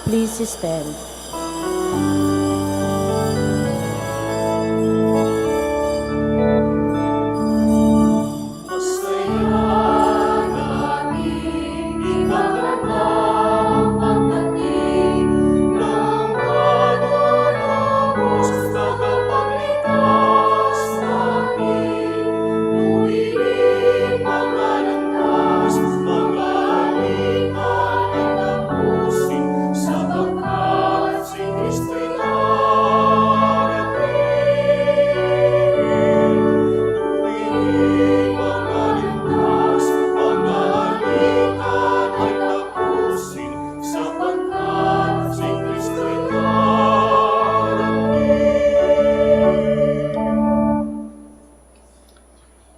Please stand.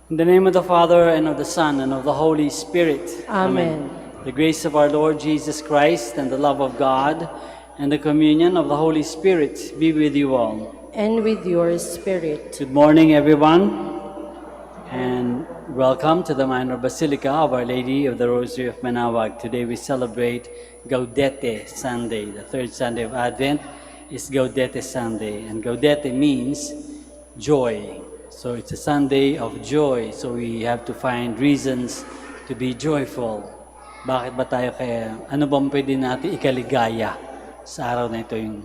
In the name of the Father, and of the Son, and of the Holy Spirit. Amen. The grace of our Lord Jesus Christ, and the love of God, and the communion of the Holy Spirit be with you all. And with your spirit. Good morning, everyone, and welcome to the Minor Basilica of Our Lady of the Rosary of Manaoag. Today we celebrate Gaudete Sunday. The third Sunday of Advent is Gaudete Sunday, and Gaudete means joy. So it's a Sunday of joy, so we have to find reasons to be joyful. Bakit ba tayo kaya, ano bang pwede natin ikaligaya sa araw na ito, yung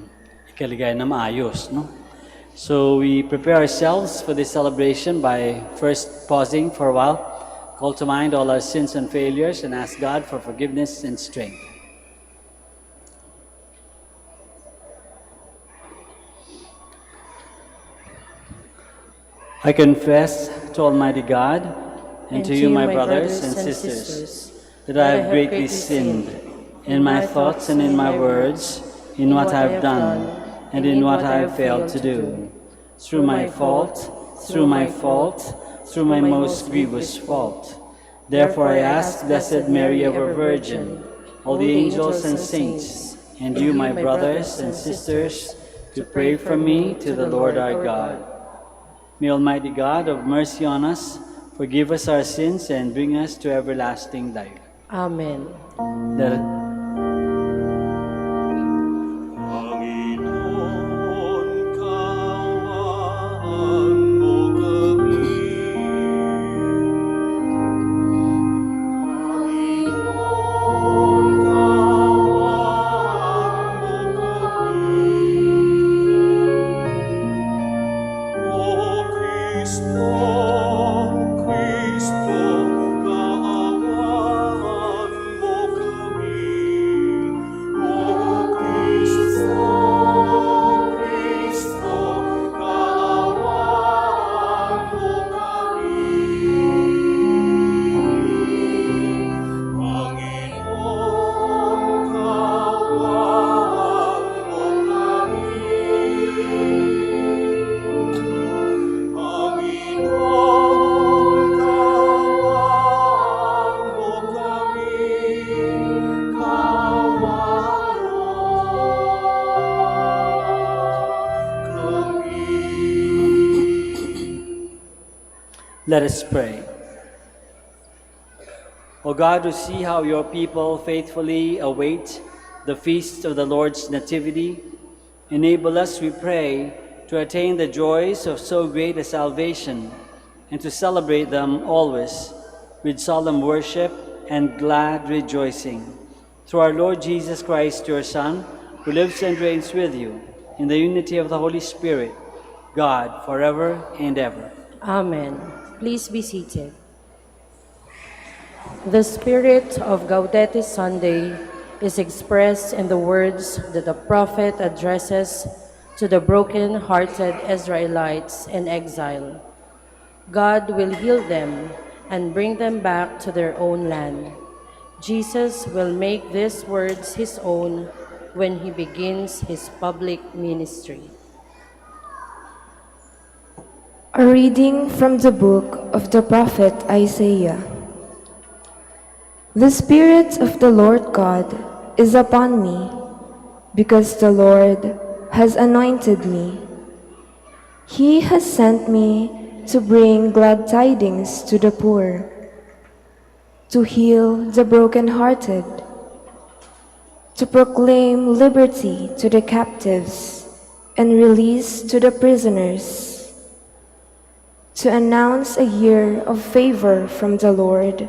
ikaligaya na maayos, no? So we prepare ourselves for this celebration by first pausing for a while, call to mind all our sins and failures, and ask God for forgiveness and strength. I confess to Almighty God and to you, my brothers and sisters, that I have greatly sinned in my thoughts and in my words, in what I have done and in what I have failed to do, through my fault, through my most grievous fault. Therefore I ask Blessed Mary, ever Virgin, all the angels and saints, and you, my brothers and sisters, to pray for me to the Lord our God. May Almighty God have mercy on us, forgive us our sins, and bring us to everlasting life. Amen. Let us pray. O God, who see how your people faithfully await the feast of the Lord's Nativity, enable us, we pray, to attain the joys of so great a salvation and to celebrate them always with solemn worship and glad rejoicing. Through our Lord Jesus Christ, your Son, who lives and reigns with you in the unity of the Holy Spirit, God, forever and ever. Amen. Please be seated. The spirit of Gaudete Sunday is expressed in the words that the prophet addresses to the broken-hearted Israelites in exile. God will heal them and bring them back to their own land. Jesus will make these words his own when he begins his public ministry. A reading from the book of the prophet Isaiah. The Spirit of the Lord God is upon me, because the Lord has anointed me. He has sent me to bring glad tidings to the poor, to heal the brokenhearted, to proclaim liberty to the captives and release to the prisoners, to announce a year of favor from the Lord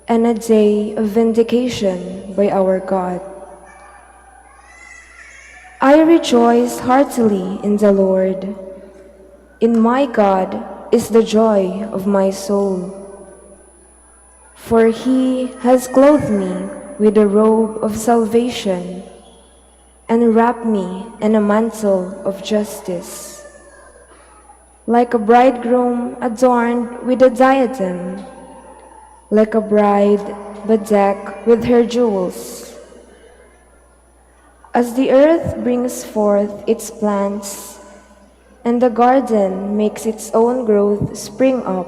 and a day of vindication by our God. I rejoice heartily in the Lord. In my God is the joy of my soul. For he has clothed me with a robe of salvation and wrapped me in a mantle of justice. Like a bridegroom adorned with a diadem, like a bride bedecked with her jewels. As the earth brings forth its plants, and the garden makes its own growth spring up,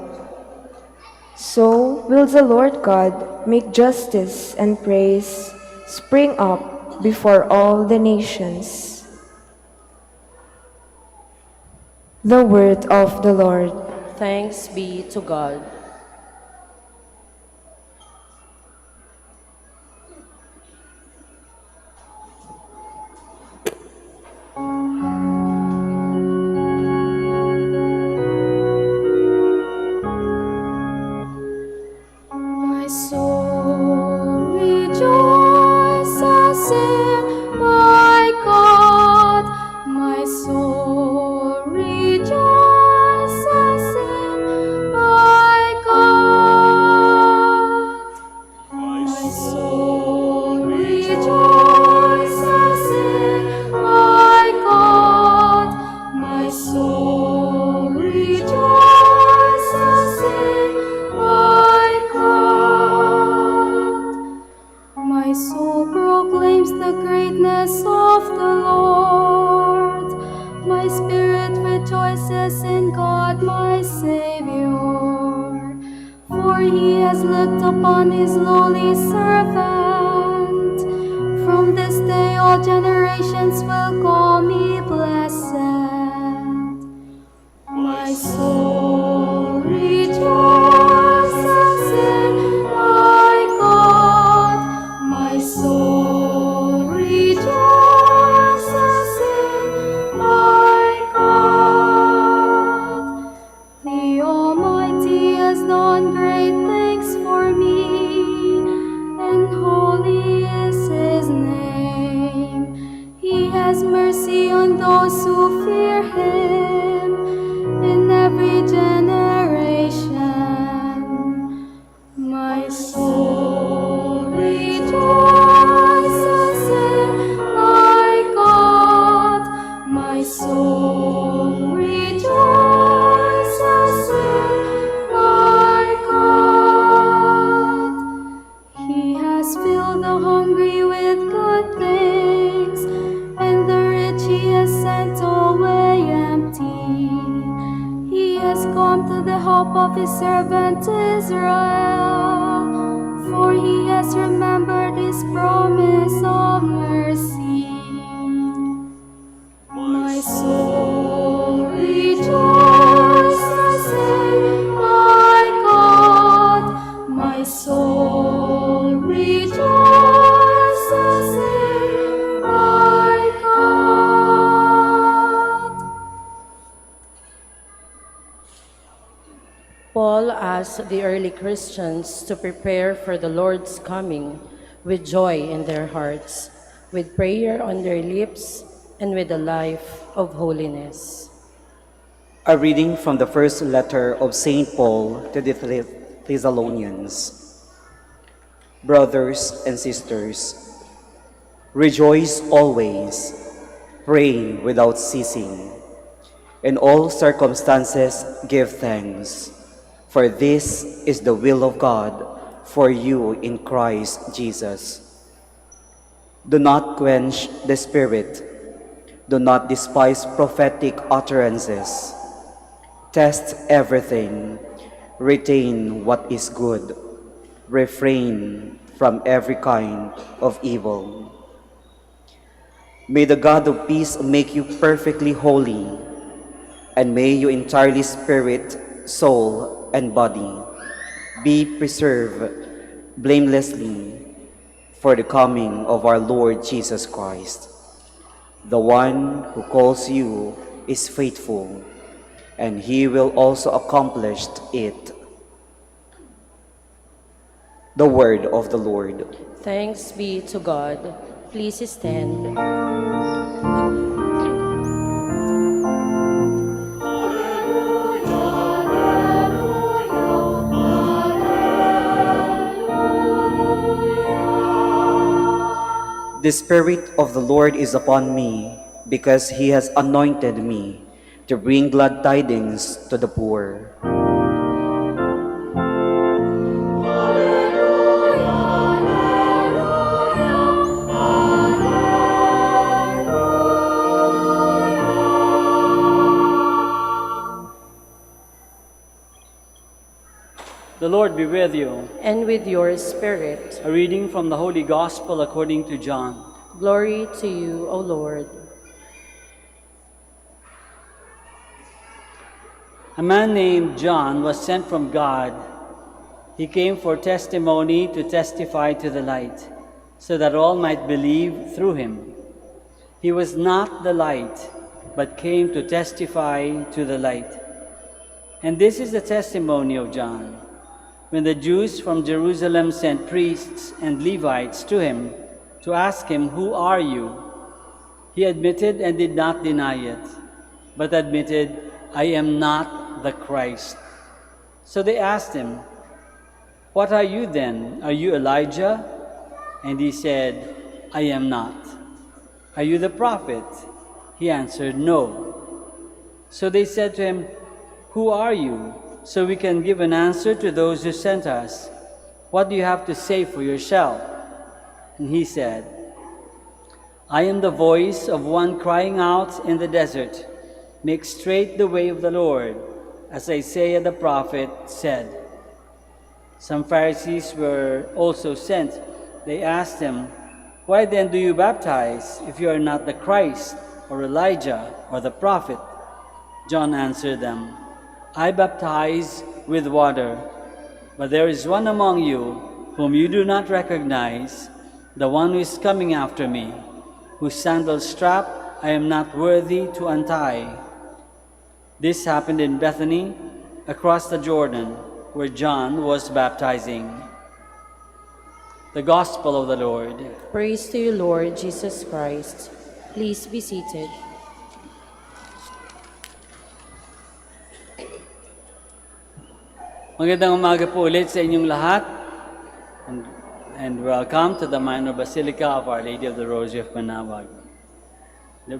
so will the Lord God make justice and praise spring up before all the nations. The word of the Lord. Thanks be to God. My soul rejoices in my God. My soul rejoices in my God. My soul rejoices in my God. My soul rejoices in my God. My soul proclaims the greatness of the Lord. My spirit rejoices in God, my Savior. For he has looked upon his lowly servant. From this day all generations will call me blessed. My soul rejoices in my God. My soul rejoices in my God. The Almighty has done great things for me, and holy is his name. He has mercy on those who fear him in every generation. My soul rejoices in my God. My soul rejoices in my God. He has filled the hungry with good things, and the rich he has sent away empty. He has come to the help of his servant Israel, for he has remembered his promise of mercy. My soul rejoices in my God. My soul rejoices in my God. Paul asked the early Christians to prepare for the Lord's coming with joy in their hearts, with prayer on their lips, and with a life of holiness. A reading from the first letter of St. Paul to the Thessalonians. Brothers and sisters, rejoice always, pray without ceasing. In all circumstances give thanks, for this is the will of God for you in Christ Jesus. Do not quench the Spirit. Do not despise prophetic utterances. Test everything. Retain what is good. Refrain from every kind of evil. May the God of peace make you perfectly holy, and may you entirely spirit, soul, and body be preserved blamelessly for the coming of our Lord Jesus Christ. The one who calls you is faithful, and he will also accomplish it. The word of the Lord. Thanks be to God. Please stand. The Spirit of the Lord is upon me, because he has anointed me to bring glad tidings to the poor. The Lord be with you. And with your spirit. A reading from the Holy Gospel according to John. Glory to you, O Lord. A man named John was sent from God. He came for testimony to testify to the light, so that all might believe through him. He was not the light, but came to testify to the light. And this is the testimony of John. When the Jews from Jerusalem sent priests and Levites to him to ask him, "Who are you?" he admitted and did not deny it, but admitted, "I am not the Christ." So they asked him, "What are you then? Are you Elijah?" And he said, "I am not." "Are you the prophet?" He answered, "No." So they said to him, "Who are you? So we can give an answer to those who sent us. What do you have to say for yourself?" And he said, "I am the voice of one crying out in the desert, 'Make straight the way of the Lord,' as Isaiah the prophet said." Some Pharisees were also sent. They asked him, "Why then do you baptize, if you are not the Christ, or Elijah, or the prophet?" John answered them, "I baptize with water, but there is one among you whom you do not recognize, the one who is coming after me, whose sandal strap I am not worthy to untie." This happened in Bethany, across the Jordan, where John was baptizing. The Gospel of the Lord. Praise to you, Lord Jesus Christ. Please be seated. Magandang umaga po ulit sa inyong lahat. And welcome to the Minor Basilica of Our Lady of the Rosary of Manaoag.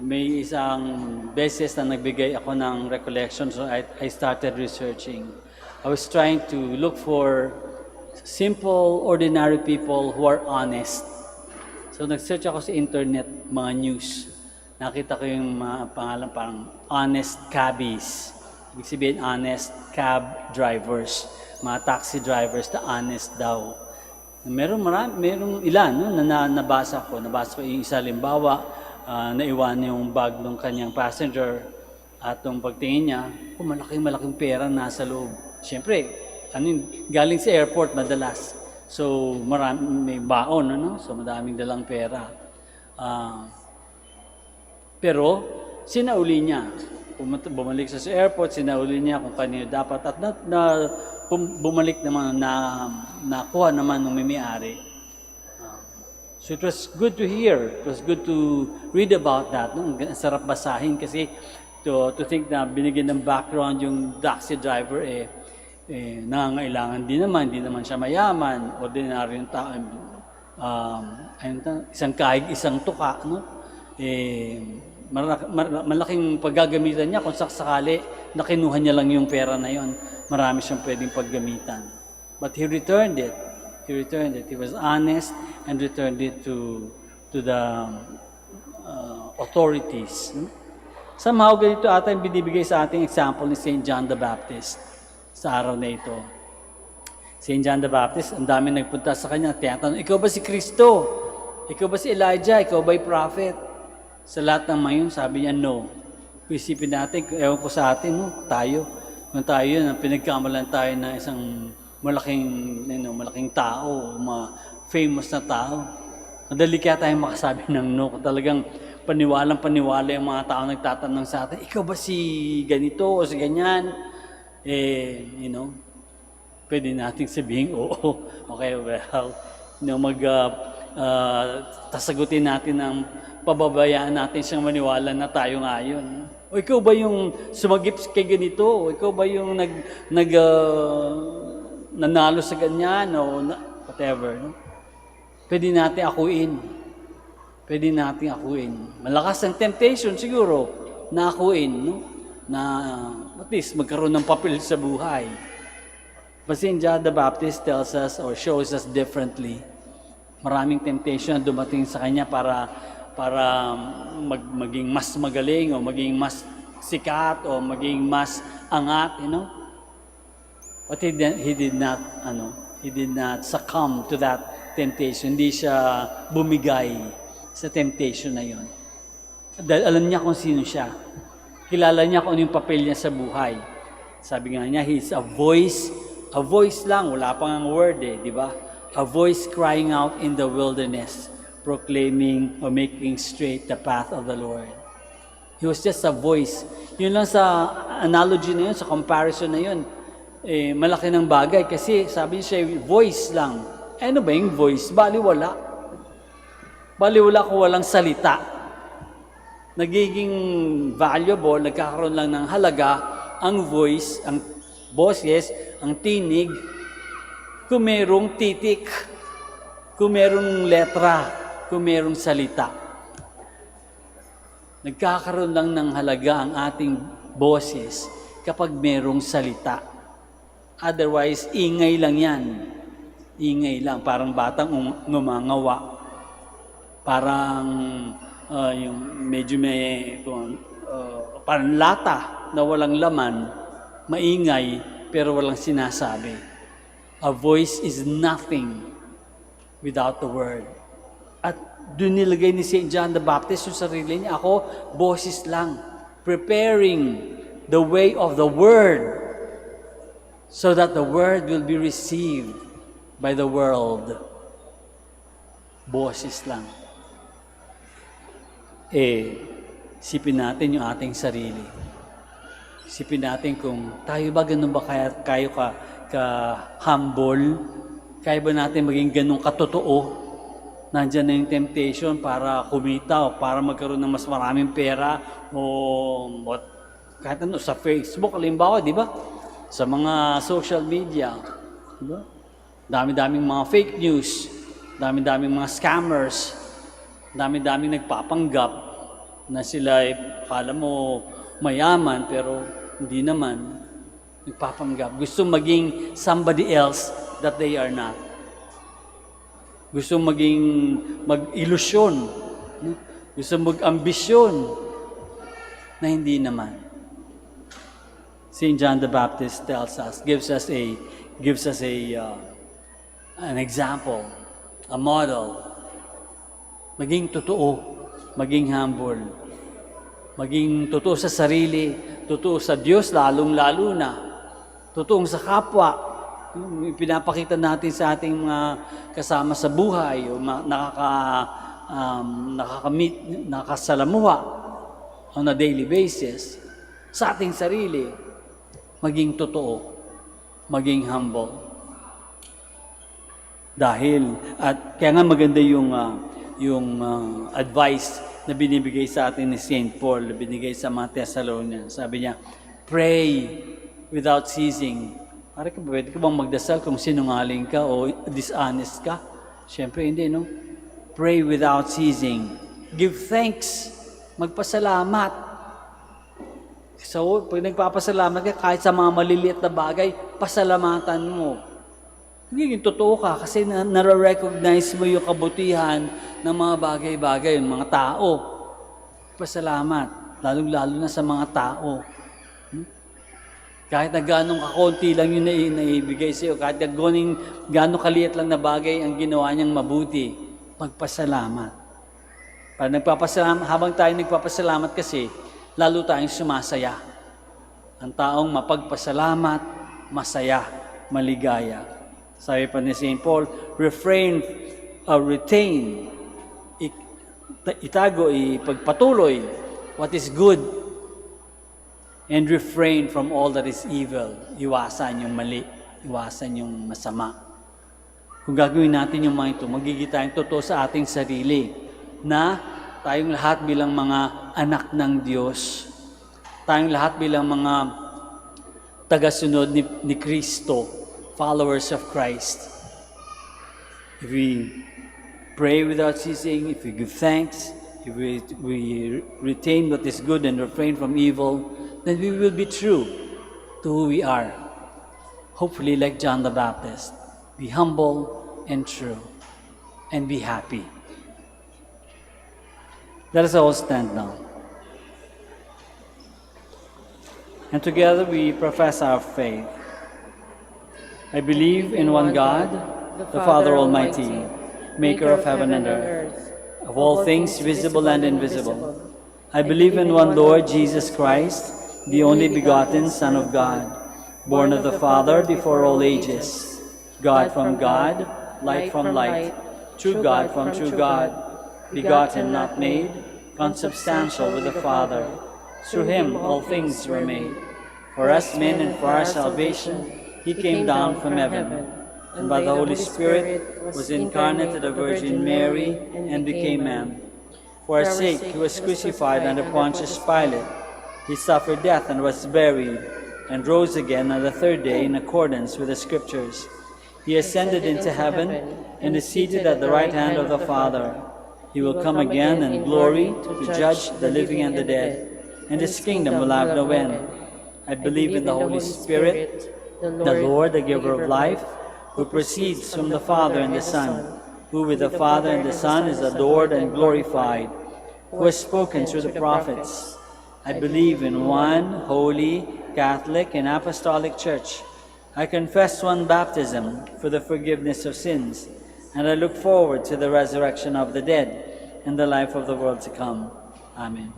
May isang beses na nagbigay ako ng recollection, so I started researching. I was trying to look for simple, ordinary people who are honest. So nag-search ako sa internet, mga news. Nakita ko yung mga pangalan parang honest cabbies. Ibig sabihin, honest cab drivers. Mga taxi drivers na honest daw. Merong ilan no, na nabasa ko. Nabasa ko yung isa, limbawa, naiwan yung bag ng kanyang passenger at nung pagtingin niya, malaking pera nasa loob. Siyempre, galing sa airport madalas. So, may baon, ano? So, madaming dalang pera. Pero, sinauli niya. Bumalik sa airport, sinauli niya kung kanino dapat. At bumalik naman, nakuha naman ng may-ari. So it was good to hear. It was good to read about that. No? Ang sarap basahin kasi to think na binigyan ng background yung taxi driver, nangangailangan din naman, hindi naman siya mayaman, ordinaryong tao, isang kahig, isang tuka, no? Malaking paggagamitan niya kung sakali na kinuha niya lang yung pera na yon. Marami siyang pwedeng paggamitan. But he returned it. He returned it. He was honest and returned it to the authorities. Somehow, ganito ata yung binibigay sa ating example ni St. John the Baptist sa araw na ito. St. John the Baptist, ang dami nagpunta sa kanya, tinatanong, "Ikaw ba si Kristo? Ikaw ba si Elijah? Ikaw ba'y prophet?" Sa lahat ng mayon, sabi niya, "No." Isipin natin, ewan ko sa atin, no? Kung tayo yun, pinagkamalan tayo na isang malaking tao, famous na tao. Madali kaya tayong makasabi ng no. Kung talagang paniwalang-paniwala yung mga tao nagtatanong sa atin, ikaw ba si ganito o si ganyan? Pwede nating sabihin, oo. Okay, well, tasagutin natin ang pababayaan natin siyang maniwala na tayo ngayon. O ikaw ba yung sumagip kay ganito? O ikaw ba yung nanalo sa ganyan? O whatever. No? Pwede natin akuin. Pwede natin akuin. Malakas ang temptation siguro na akuin. No? Na at least magkaroon ng papel sa buhay. But St. John the Baptist tells us or shows us differently. Maraming temptation na dumating sa kanya para maging mas magaling o maging mas sikat o maging mas angat, But he did not succumb to that temptation. Hindi siya bumigay sa temptation na yon. Dahil alam niya kung sino siya. Kilala niya kung ano yung papel niya sa buhay. Sabi nga niya, he's a voice lang, wala pang ang word di ba? A voice crying out in the wilderness, proclaiming or making straight the path of the Lord. He was just a voice. Yun lang sa analogy na yun, sa comparison na yun, malaki ng bagay kasi sabi niya voice lang. Ano ba yung voice? Baliwala. Baliwala kung walang salita. Nagiging valuable, nagkakaroon lang ng halaga ang voice, ang boses, ang tinig, kung merong titik, kung merong letra, kung merong salita. Nagkakaroon lang ng halaga ang ating boses kapag merong salita. Otherwise, ingay lang yan. Ingay lang, parang batang ngumangawa. Parang yung medyo parang lata na walang laman, maingay, pero walang sinasabi. A voice is nothing without the word. At doon nilagay ni St. John the Baptist yung sarili niya, ako, boses lang. Preparing the way of the word so that the word will be received by the world. Boses lang. Sipin natin yung ating sarili. Sipin natin kung tayo ba ganun ba kayo ka-humble? Kaya ba natin maging ganun katotoo? Nandyan na yung temptation para kumita o para magkaroon ng mas maraming pera o kahit ano, sa Facebook, halimbawa, di ba? Sa mga social media, di ba? Dami-daming mga fake news, dami-daming mga scammers, dami-daming nagpapanggap na sila akala mo mayaman pero hindi naman nagpapanggap. Gusto maging somebody else that they are not. Gusto maging mag-ilusyon. Gusto mag-ambisyon na hindi naman. St. John the Baptist tells us, gives us an example, a model. Maging totoo, maging humble, maging totoo sa sarili, totoo sa Diyos, lalong-lalo na, totoo sa kapwa. Pinapakita natin sa ating mga kasama sa buhay, o nakakasalamuha on a daily basis, sa ating sarili, maging totoo, maging humble. At kaya nga maganda yung advice na binibigay sa atin ni St. Paul, na binigay sa mga Thessalonians. Sabi niya, pray without ceasing. Pwede ka bang magdasal kung sinungaling ka o dishonest ka? Siyempre hindi, no? Pray without ceasing. Give thanks. Magpasalamat. So, pag nagpapasalamat ka, kahit sa mga maliliit na bagay, pasalamatan mo. Nagiging totoo ka kasi nare-recognize mo yung kabutihan ng mga bagay-bagay, yung mga tao. Pasalamat, lalong-lalo na sa mga tao. Kahit na gano'ng kakonti lang yung naibigay sa'yo, kahit na gano'ng kaliit lang na bagay ang ginawa niyang mabuti, magpasalamat. Habang tayo nagpapasalamat kasi, lalo tayong sumasaya. Ang taong mapagpasalamat, masaya, maligaya. Sabi pa ni St. Paul, retain itago, ipagpatuloy what is good, and refrain from all that is evil. Iwasan yung mali, iwasan yung masama. Kung gagawin natin yung mga ito, magiging tayong totoo sa ating sarili na tayong lahat bilang mga anak ng Diyos, tayong lahat bilang mga tagasunod ni Kristo, followers of Christ. If we pray without ceasing, if we give thanks, if we retain what is good and refrain from evil, then we will be true to who we are. Hopefully, like John the Baptist, be humble and true, and be happy. Let us all stand now. And together we profess our faith. I believe in one God, the Father Almighty, maker of heaven and earth, of all things visible and invisible. I believe in one Lord Jesus Christ, the only begotten Son of God, born of the Father before all ages, God from God, light from light, true God from true God, begotten, not made, consubstantial with the Father. Through him all things were made. For us men and for our salvation, he came down from heaven, and by the Holy Spirit was incarnate of the Virgin Mary and became man. For our sake he was crucified under Pontius Pilate. He suffered death and was buried, and rose again on the third day in accordance with the Scriptures. He ascended into heaven and is seated at the right hand of the Father. He will come again in glory to judge the living and the dead, and his kingdom will have no end. I believe in the Holy Spirit, the Lord, the giver of life, who proceeds from the Father and the Son, who with the Father and the Son is adored and glorified, who has spoken through the prophets. I believe in one holy, Catholic, and Apostolic Church. I confess one baptism for the forgiveness of sins, and I look forward to the resurrection of the dead and the life of the world to come. Amen.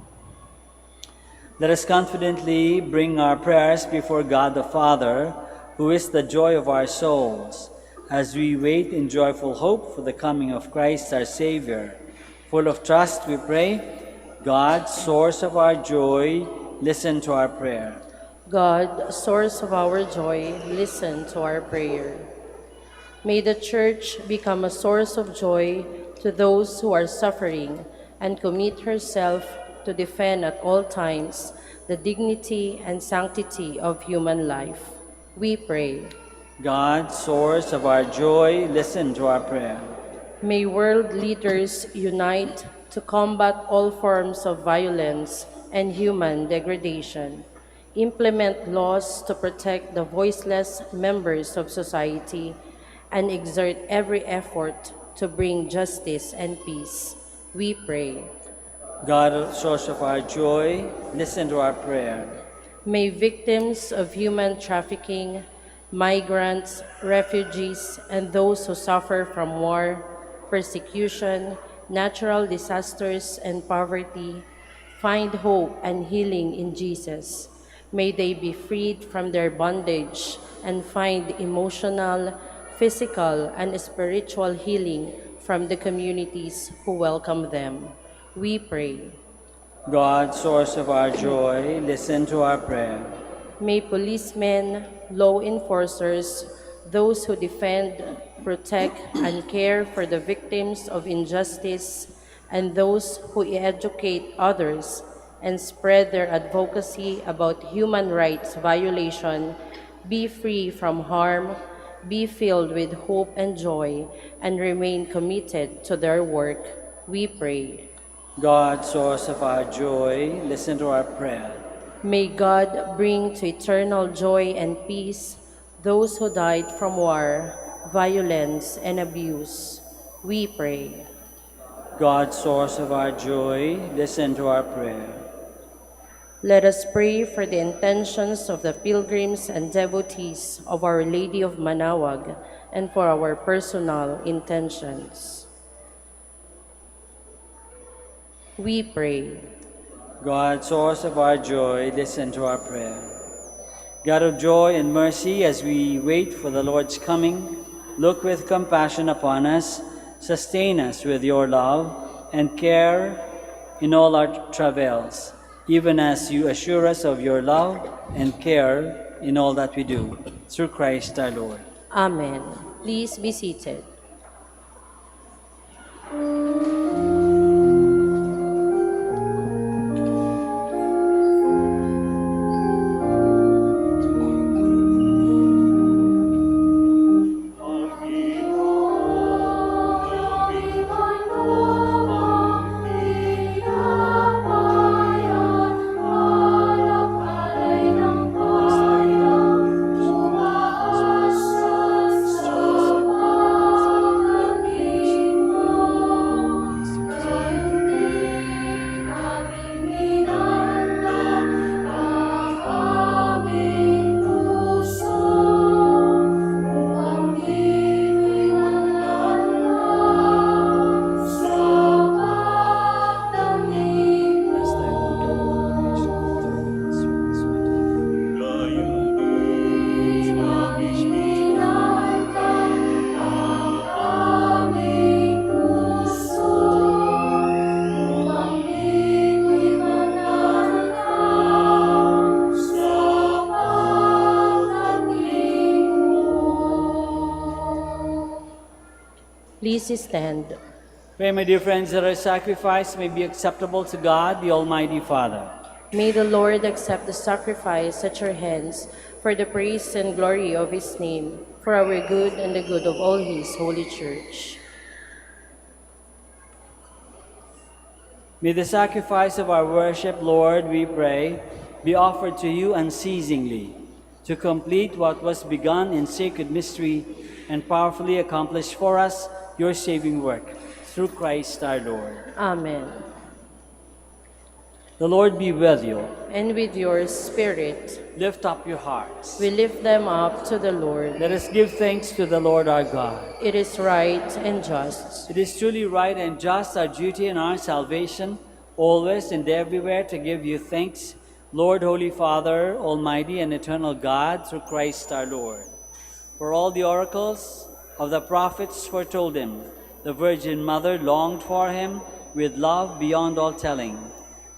Let us confidently bring our prayers before God the Father, who is the joy of our souls, as we wait in joyful hope for the coming of Christ our Savior. Full of trust, we pray, God, source of our joy, listen to our prayer. God, source of our joy, listen to our prayer. May the Church become a source of joy to those who are suffering and commit herself to defend at all times the dignity and sanctity of human life. We pray. God, source of our joy, listen to our prayer. May world leaders unite to combat all forms of violence and human degradation, implement laws to protect the voiceless members of society, and exert every effort to bring justice and peace. We pray. God, source of our joy, listen to our prayer. May victims of human trafficking, migrants, refugees, and those who suffer from war, persecution, natural disasters, and poverty find hope and healing in Jesus. May they be freed from their bondage and find emotional, physical, and spiritual healing from the communities who welcome them. We pray. God, source of our joy, listen to our prayer. May policemen, law enforcers, those who defend, protect, and care for the victims of injustice, and those who educate others and spread their advocacy about human rights violation be free from harm, be filled with hope and joy, and remain committed to their work. We pray. God, source of our joy, listen to our prayer. May God bring to eternal joy and peace those who died from war, violence, and abuse. We pray. God, source of our joy, listen to our prayer. Let us pray for the intentions of the pilgrims and devotees of Our Lady of Manaoag and for our personal intentions. We pray. God, source of our joy, listen to our prayer. God of joy and mercy, as we wait for the Lord's coming, look with compassion upon us, sustain us with your love, and care in all our travails, even as you assure us of your love and care in all that we do. Through Christ our Lord. Amen. Please be seated. Please stand. Pray, my dear friends, that our sacrifice may be acceptable to God, the Almighty Father. May the Lord accept the sacrifice at your hands for the praise and glory of his name, for our good and the good of all his holy church. May the sacrifice of our worship, Lord, we pray, be offered to you unceasingly, to complete what was begun in sacred mystery and powerfully accomplish for us your saving work. Through Christ our Lord. Amen. The Lord be with you. And with your spirit, Lift up your hearts. we lift them up to the Lord. Let us give thanks to the Lord our God. It is right and just. It is truly right and just, our duty and our salvation, always and everywhere to give you thanks, Lord, Holy Father, Almighty and eternal God, through Christ our Lord. For all the oracles of the prophets foretold him, the Virgin Mother longed for him with love beyond all telling.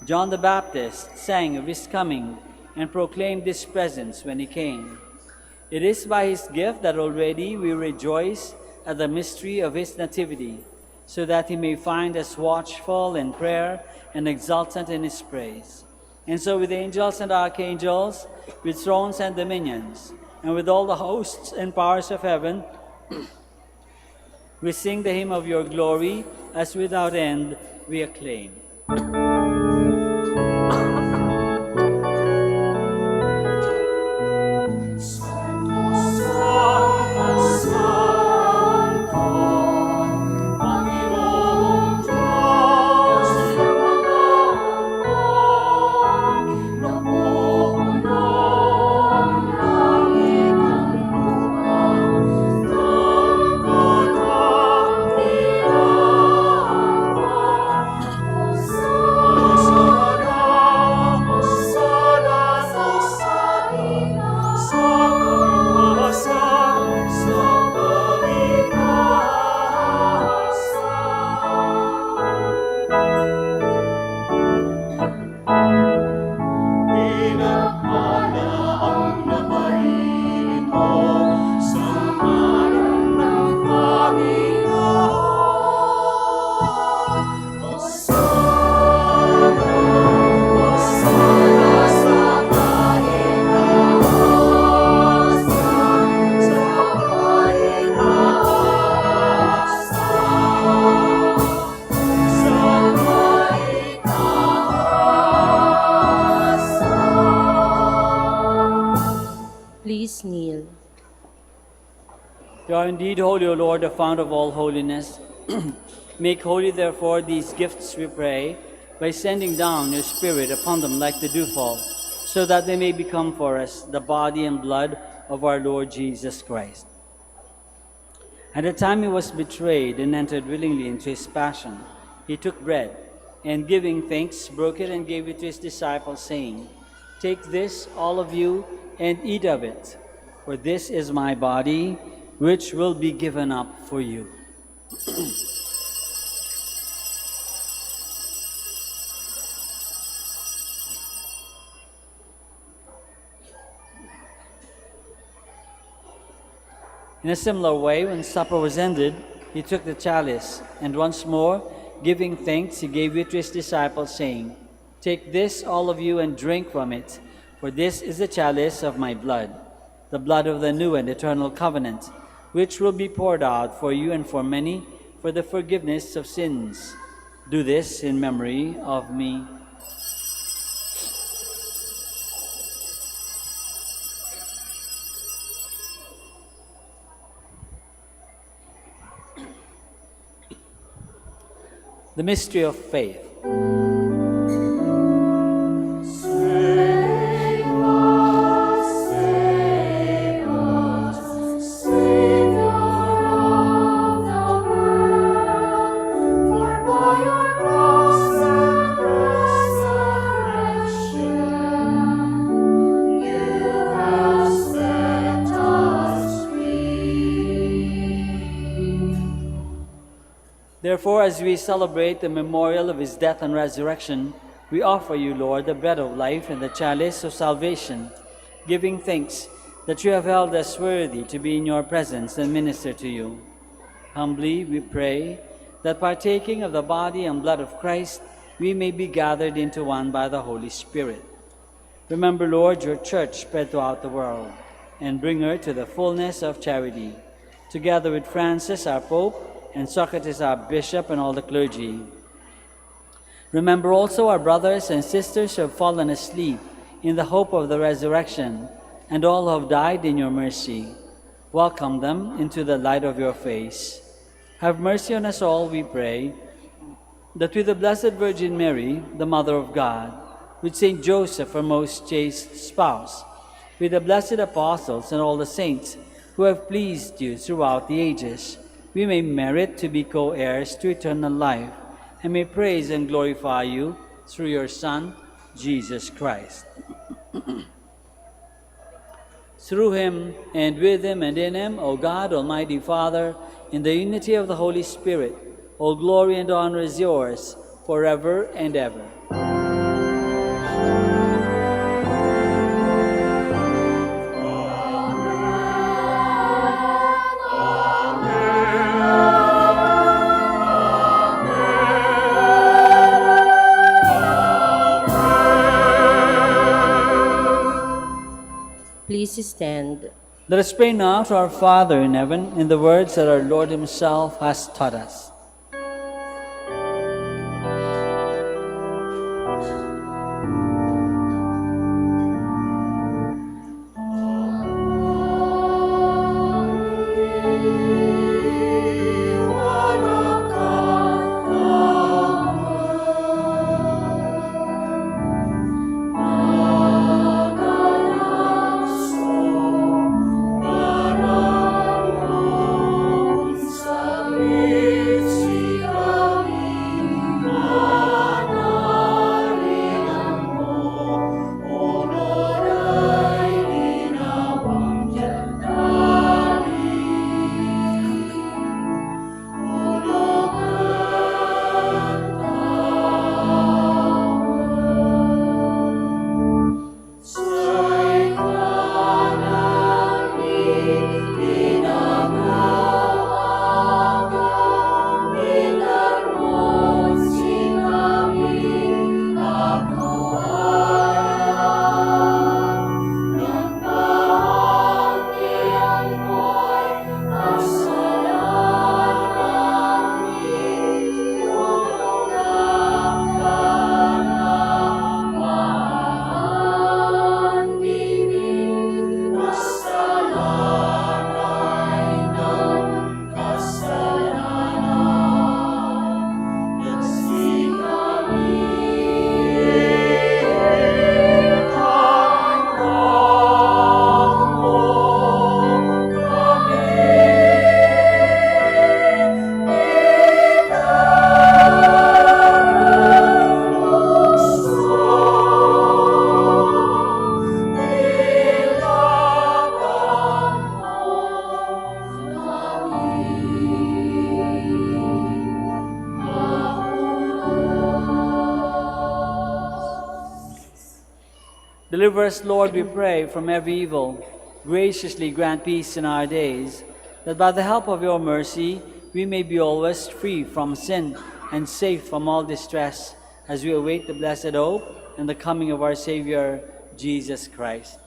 John the Baptist sang of his coming and proclaimed his presence when he came. It is by his gift that already we rejoice at the mystery of his nativity, so that he may find us watchful in prayer and exultant in his praise. And so with angels and archangels, with thrones and dominions, and with all the hosts and powers of heaven, we sing the hymn of your glory, as without end we acclaim. Please kneel. You are indeed holy, O Lord, the fount of all holiness. Make holy, therefore, these gifts, we pray, by sending down your Spirit upon them like the dewfall, so that they may become for us the body and blood of our Lord Jesus Christ. At the time he was betrayed and entered willingly into his passion, he took bread, and giving thanks, broke it and gave it to his disciples, saying, "Take this, all of you, and eat of it, for this is my body, which will be given up for you." In a similar way, when supper was ended, he took the chalice, and once more, giving thanks, he gave it to his disciples, saying, "Take this, all of you, and drink from it, for this is the chalice of my blood, the blood of the new and eternal covenant, which will be poured out for you and for many for the forgiveness of sins. Do this in memory of me." The mystery of faith. Therefore, as we celebrate the memorial of his death and resurrection, we offer you, Lord, the bread of life and the chalice of salvation, giving thanks that you have held us worthy to be in your presence and minister to you. Humbly we pray that, partaking of the body and blood of Christ, we may be gathered into one by the Holy Spirit. Remember, Lord, your church spread throughout the world, and bring her to the fullness of charity, together with Francis, our Pope, and Socrates, our bishop, and all the clergy. Remember also our brothers and sisters who have fallen asleep in the hope of the resurrection, and all who have died in your mercy. Welcome them into the light of your face. Have mercy on us all, we pray, that with the Blessed Virgin Mary, the Mother of God, with Saint Joseph, her most chaste spouse, with the blessed apostles and all the saints who have pleased you throughout the ages, we may merit to be co-heirs to eternal life, and may praise and glorify you through your Son, Jesus Christ. Through him, and with him, and in him, O God, Almighty Father, in the unity of the Holy Spirit, all glory and honor is yours, forever and ever. Please stand. Let us pray now to our Father in heaven in the words that our Lord himself has taught us. Deliver us, Lord, we pray, from every evil. Graciously grant peace in our days, that by the help of your mercy we may be always free from sin and safe from all distress, as we await the blessed hope and the coming of our Savior, Jesus Christ.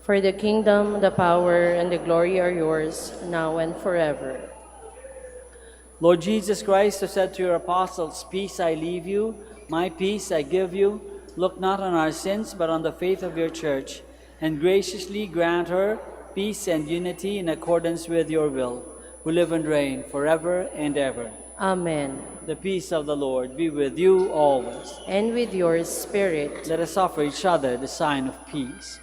For the kingdom, the power, and the glory are yours, now and forever. Lord Jesus Christ, who said to your apostles, "Peace I leave you, my peace I give you," look not on our sins, but on the faith of your church, and graciously grant her peace and unity in accordance with your will, who live and reign forever and ever. Amen. The peace of the Lord be with you always. And with your spirit. Let us offer each other the sign of peace.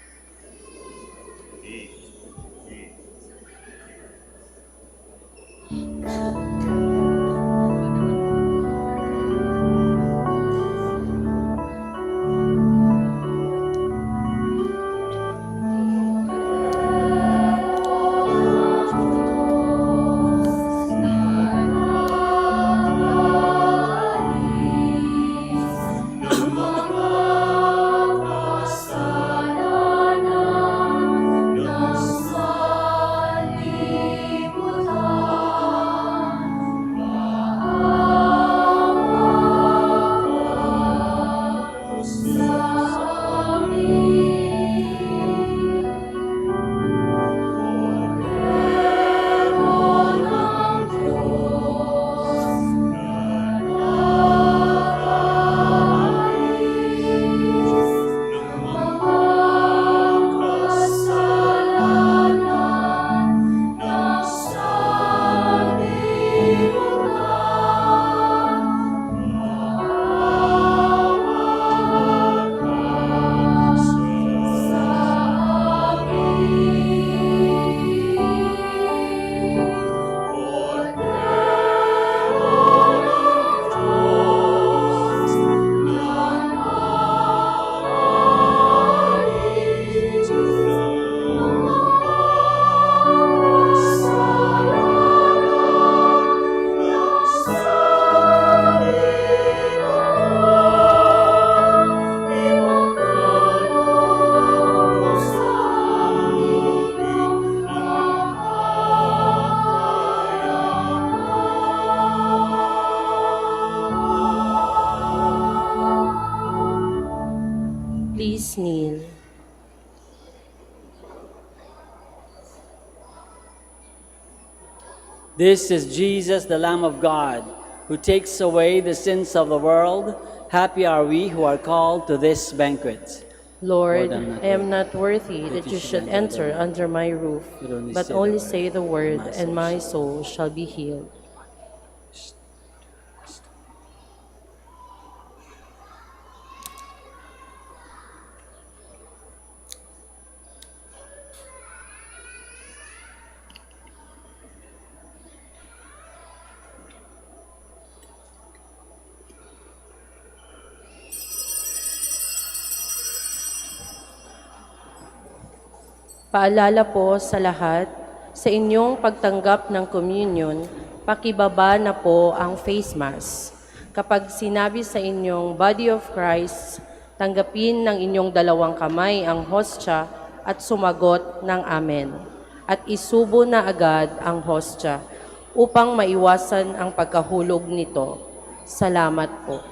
Please kneel. This is Jesus, the Lamb of God, who takes away the sins of the world. Happy are we who are called to this banquet. Lord, Lord, I am not worthy that you should enter under my roof, but only say the word, and my soul shall be healed. Paalala po sa lahat, sa inyong pagtanggap ng communion, pakibaba na po ang face mask. Kapag sinabi sa inyong body of Christ, tanggapin ng inyong dalawang kamay ang hostya at sumagot ng amen. At isubo na agad ang hostya upang maiwasan ang pagkahulog nito. Salamat po.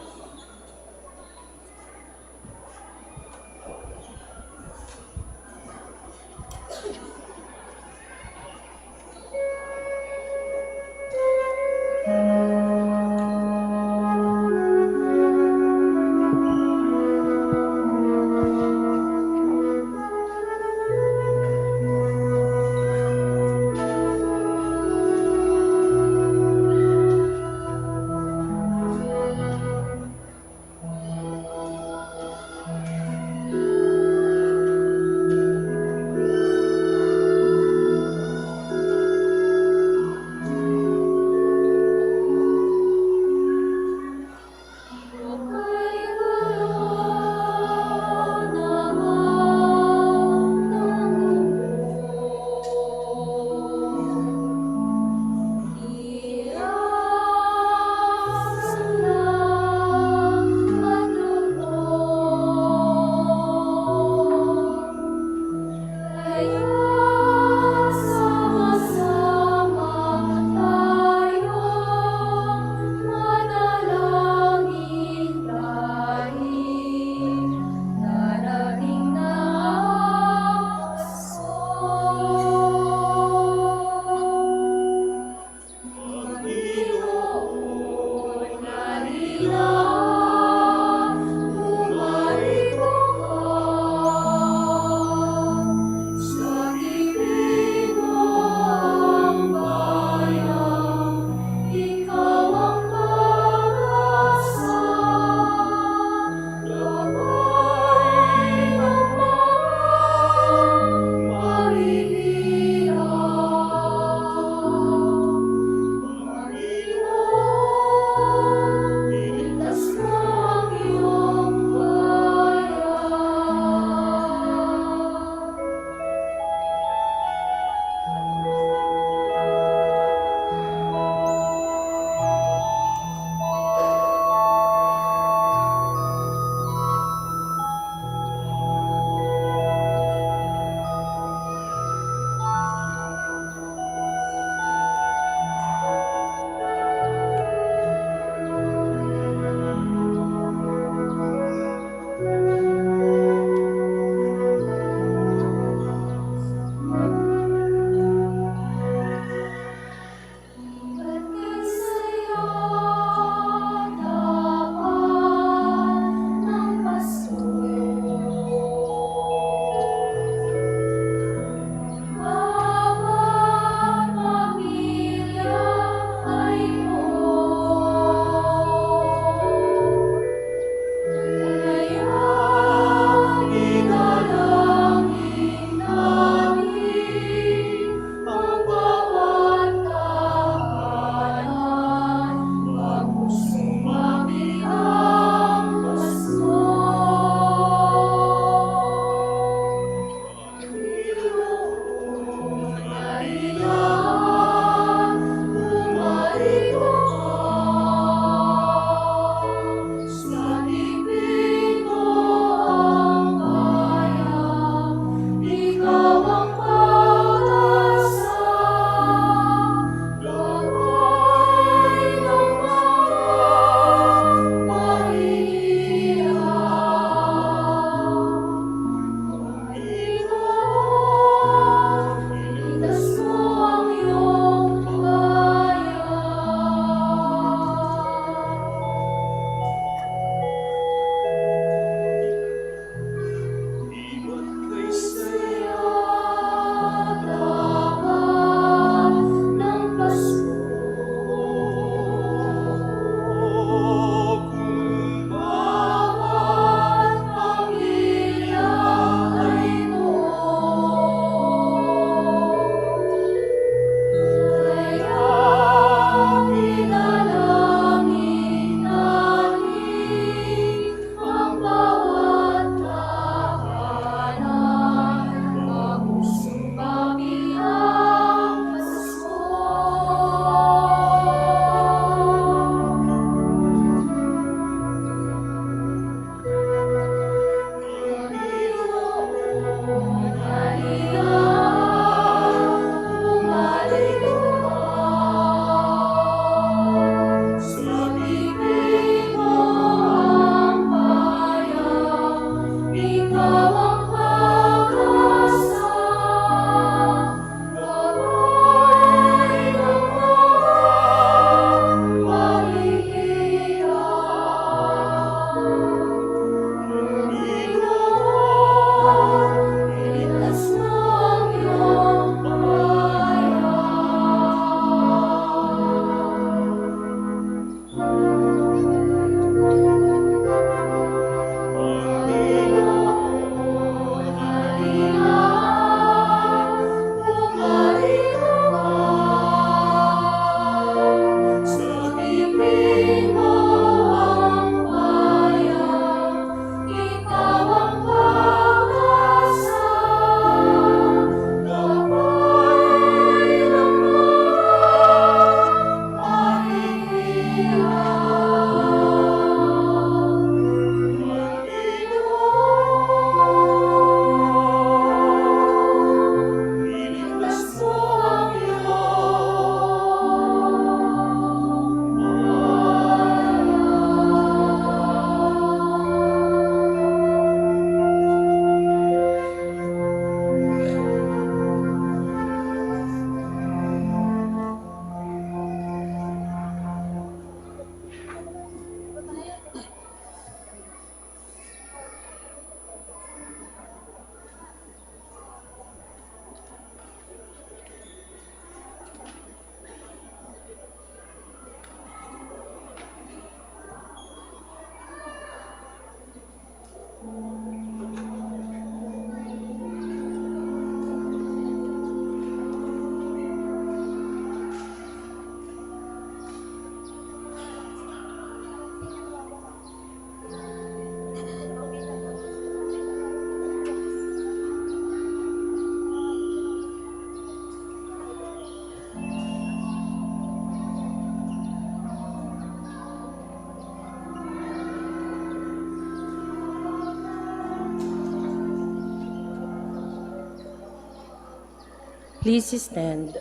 Please stand.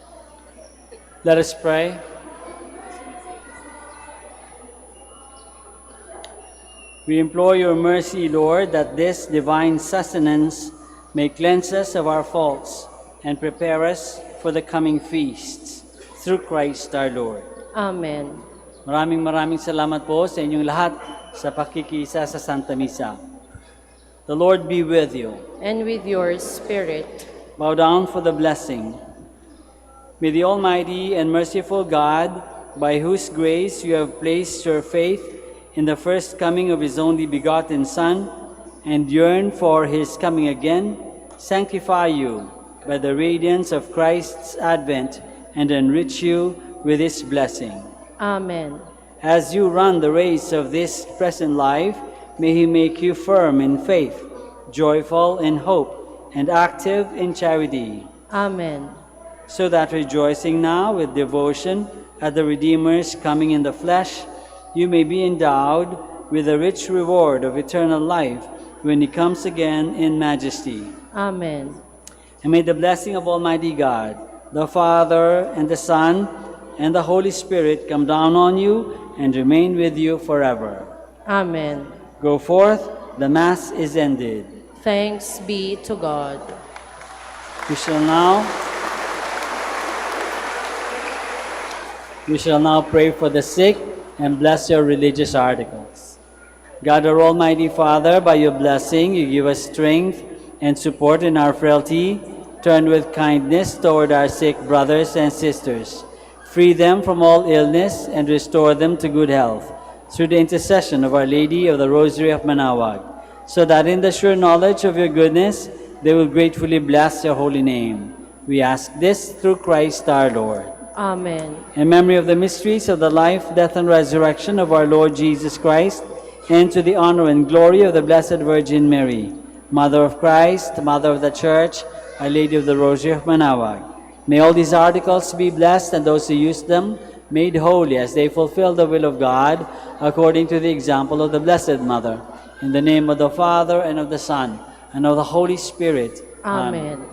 Let us pray. We implore your mercy, Lord, that this divine sustenance may cleanse us of our faults and prepare us for the coming feasts. Through Christ our Lord. Amen. Maraming salamat po sa inyong lahat sa pakikisa sa Santa Misa. The Lord be with you. And with your spirit. Bow down for the blessing. May the Almighty and merciful God, by whose grace you have placed your faith in the first coming of His only begotten Son, and yearn for His coming again, sanctify you by the radiance of Christ's advent, and enrich you with His blessing. Amen. As you run the race of this present life, may He make you firm in faith, joyful in hope, and active in charity. Amen. So that rejoicing now with devotion at the Redeemer's coming in the flesh, you may be endowed with the rich reward of eternal life when He comes again in majesty. Amen. And may the blessing of Almighty God, the Father, and the Son, and the Holy Spirit come down on you and remain with you forever. Amen. Go forth, the Mass is ended. Thanks be to God. We shall now pray for the sick and bless your religious articles. God, our Almighty Father, by your blessing, you give us strength and support in our frailty. Turn with kindness toward our sick brothers and sisters. Free them from all illness and restore them to good health through the intercession of Our Lady of the Rosary of Manaoag, so that in the sure knowledge of your goodness, they will gratefully bless your holy name. We ask this through Christ our Lord. Amen. In memory of the mysteries of the life, death, and resurrection of our Lord Jesus Christ, and to the honor and glory of the Blessed Virgin Mary, Mother of Christ, Mother of the Church, Our Lady of the Rosary of Manaoag, may all these articles be blessed and those who use them made holy as they fulfill the will of God according to the example of the Blessed Mother. In the name of the Father, and of the Son, and of the Holy Spirit. Amen.